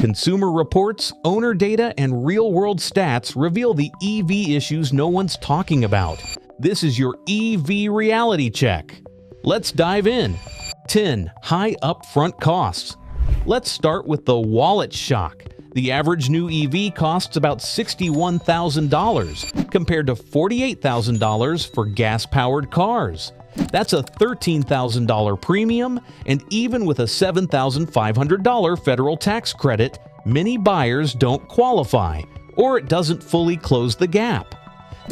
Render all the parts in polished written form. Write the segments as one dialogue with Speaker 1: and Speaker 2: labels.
Speaker 1: Consumer Reports, owner data, and real-world stats reveal the EV issues no one's talking about. This is your EVReality check. Let's dive in. 10. High upfront costs. Let's start with the wallet shock. The average new EV costs about $61,000 compared to $48,000 for gas-powered cars. That's a $13,000 premium, and even with a $7,500 federal tax credit, many buyers don't qualify, or it doesn't fully close the gap.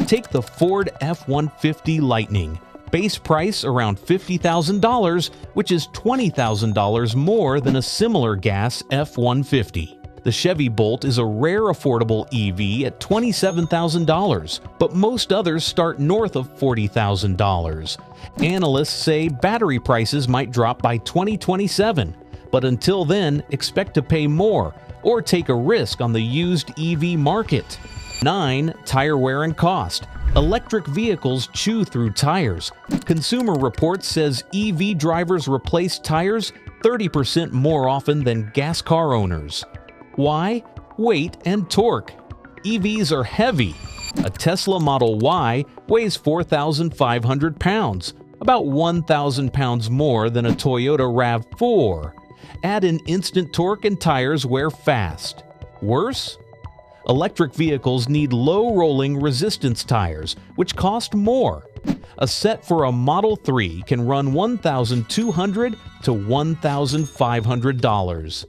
Speaker 1: Take the Ford F-150 Lightning. Base price around $50,000, which is $20,000 more than a similar gas F-150. The Chevy Bolt is a rare affordable EV at $27,000, but most others start north of $40,000. Analysts say battery prices might drop by 2027, but until then, expect to pay more or take a risk on the used EV market. 9. Tire wear and cost. Electric vehicles chew through tires. Consumer Reports says EV drivers replace tires 30% more often than gas car owners. Why? Weight and torque. EVs are heavy. A Tesla Model Y weighs 4,500 pounds, about 1,000 pounds more than a Toyota RAV4. Add in instant torque and tires wear fast. Worse? Electric vehicles need low-rolling resistance tires, which cost more. A set for a Model 3 can run $1,200 to $1,500.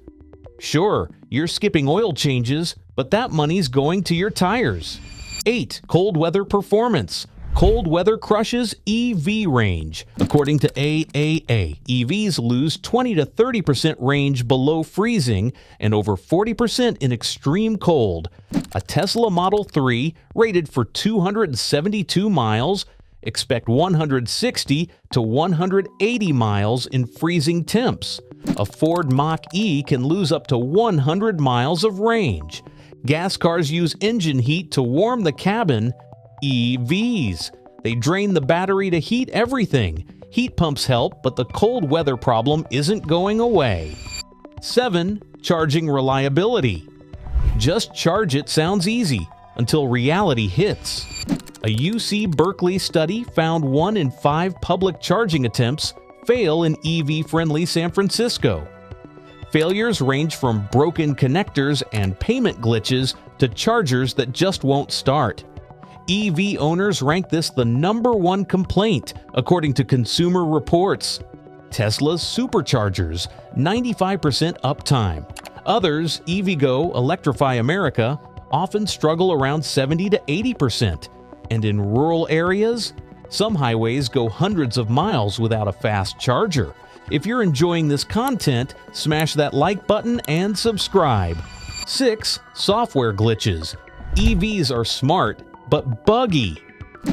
Speaker 1: Sure, you're skipping oil changes, but that money's going to your tires. 8. Cold weather performance. Cold weather crushes EV range. According to AAA, EVs lose 20 to 30% range below freezing and over 40% in extreme cold. A Tesla Model 3 rated for 272 miles, expect 160 to 180 miles in freezing temps. A Ford Mach-E can lose up to 100 miles of range. Gas cars use engine heat to warm the cabin. EVs. They drain the battery to heat everything. Heat pumps help, but the cold weather problem isn't going away. 7. Charging reliability. Just charge it sounds easy until reality hits. A UC Berkeley study found 1 in 5 public charging attempts fail in EV-friendly San Francisco. Failures range from broken connectors and payment glitches to chargers that just won't start. EV owners rank this the #1 complaint, according to Consumer Reports. Tesla's superchargers, 95% uptime. Others, EVgo, Electrify America, often struggle around 70 to 80%. And in rural areas, some highways go hundreds of miles without a fast charger. If you're enjoying this content, smash that like button and subscribe. 6. Software glitches. EVs are smart, but buggy.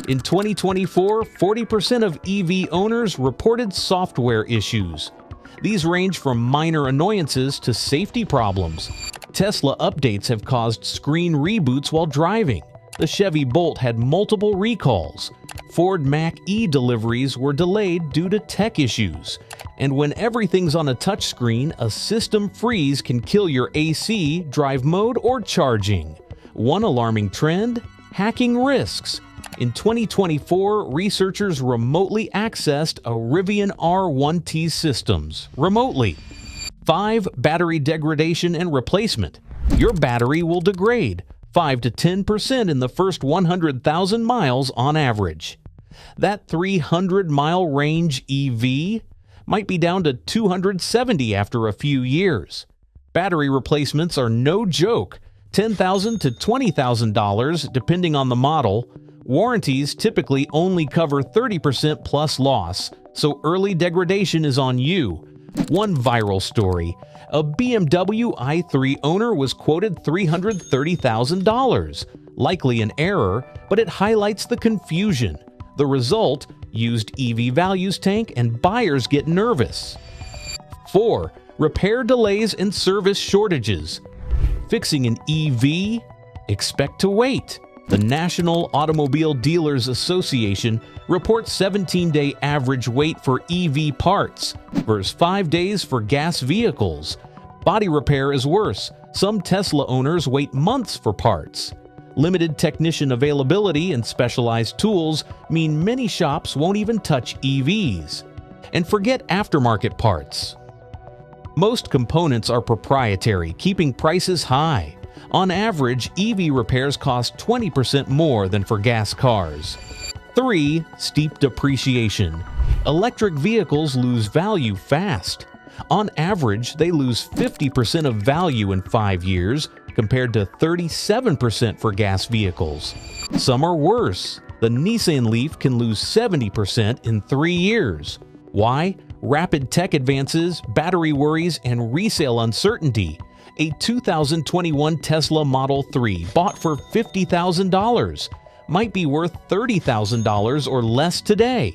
Speaker 1: In 2024, 40% of EV owners reported software issues. These range from minor annoyances to safety problems. Tesla updates have caused screen reboots while driving. The Chevy Bolt had multiple recalls. Ford Mach-E deliveries were delayed due to tech issues. And when everything's on a touchscreen, a system freeze can kill your AC, drive mode, or charging. One alarming trend: hacking risks. In 2024, researchers remotely accessed a Rivian R1T systems remotely. 5. Battery degradation and replacement. Your battery will degrade 5 to 10% in the first 100,000 miles on average. That 300-mile range EV might be down to 270 after a few years. Battery replacements are no joke, $10,000 to $20,000 depending on the model. Warranties typically only cover 30% plus loss, so early degradation is on you. One viral story: a BMW i3 owner was quoted $330,000. Likely an error, but it highlights the confusion. The result: used EV values tank and buyers get nervous. 4. Repair delays and service shortages. Fixing an EV? Expect to wait. The National Automobile Dealers Association reports 17-day average wait for EV parts versus 5 days for gas vehicles. Body repair is worse. Some Tesla owners wait months for parts. Limited technician availability and specialized tools mean many shops won't even touch EVs. And forget aftermarket parts. Most components are proprietary, keeping prices high. On average, EV repairs cost 20% more than for gas cars. 3. Steep depreciation. Electric vehicles lose value fast. On average, they lose 50% of value in 5 years, compared to 37% for gas vehicles. Some are worse. The Nissan Leaf can lose 70% in 3 years. Why? Rapid tech advances, battery worries, and resale uncertainty. A 2021 Tesla Model 3 bought for $50,000 might be worth $30,000 or less today.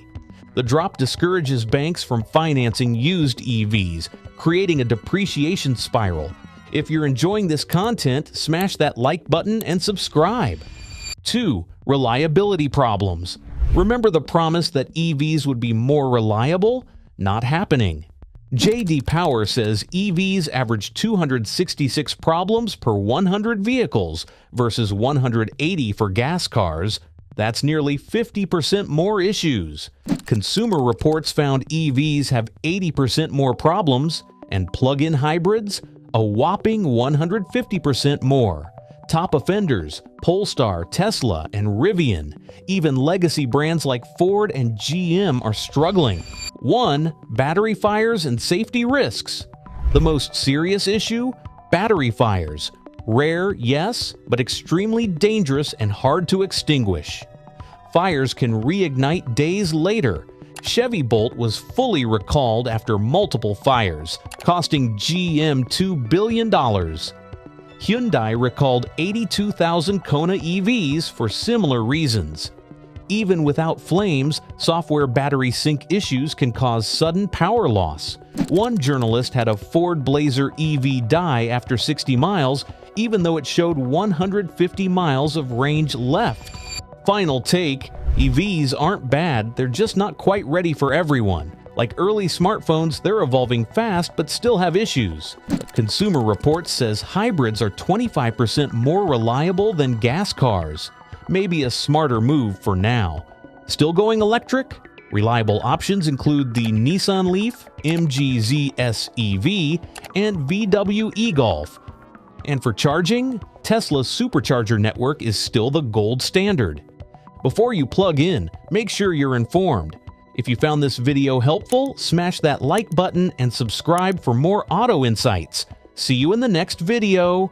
Speaker 1: The drop discourages banks from financing used EVs, creating a depreciation spiral. If you're enjoying this content, smash that like button and subscribe. 2. Reliability problems. Remember the promise that EVs would be more reliable? Not happening. J.D. Power says EVs average 266 problems per 100 vehicles versus 180 for gas cars. That's nearly 50% more issues. ConsumerReports found EVs have 80% more problems, and plug-in hybrids, a whopping 150% more. Top offenders, Polestar, Tesla, and Rivian. Even legacy brands like Ford and GM are struggling. 1. Battery fires and safety risks. The most serious issue? Battery fires. Rare, yes, but extremely dangerous and hard to extinguish. Fires can reignite days later. Chevy Bolt was fully recalled after multiple fires, costing GM $2 billion. Hyundai recalled 82,000 Kona EVs for similar reasons. Even without flames, software battery sync issues can cause sudden power loss. One journalist had a Ford Blazer EV die after 60 miles, even though it showed 150 miles of range left. Final take: EVs aren't bad, they're just not quite ready for everyone. Like early smartphones, they're evolving fast but still have issues. ConsumerReports says hybrids are 25% more reliable than gas cars. Maybe a smarter move for now. Still going electric? Reliable options include the Nissan Leaf, MG ZS EV, and VW e-Golf. And for charging, Tesla's supercharger network is still the gold standard. Before you plug in, make sure you're informed. If you found this video helpful, smash that like button and subscribe for more auto insights. See you in the next video.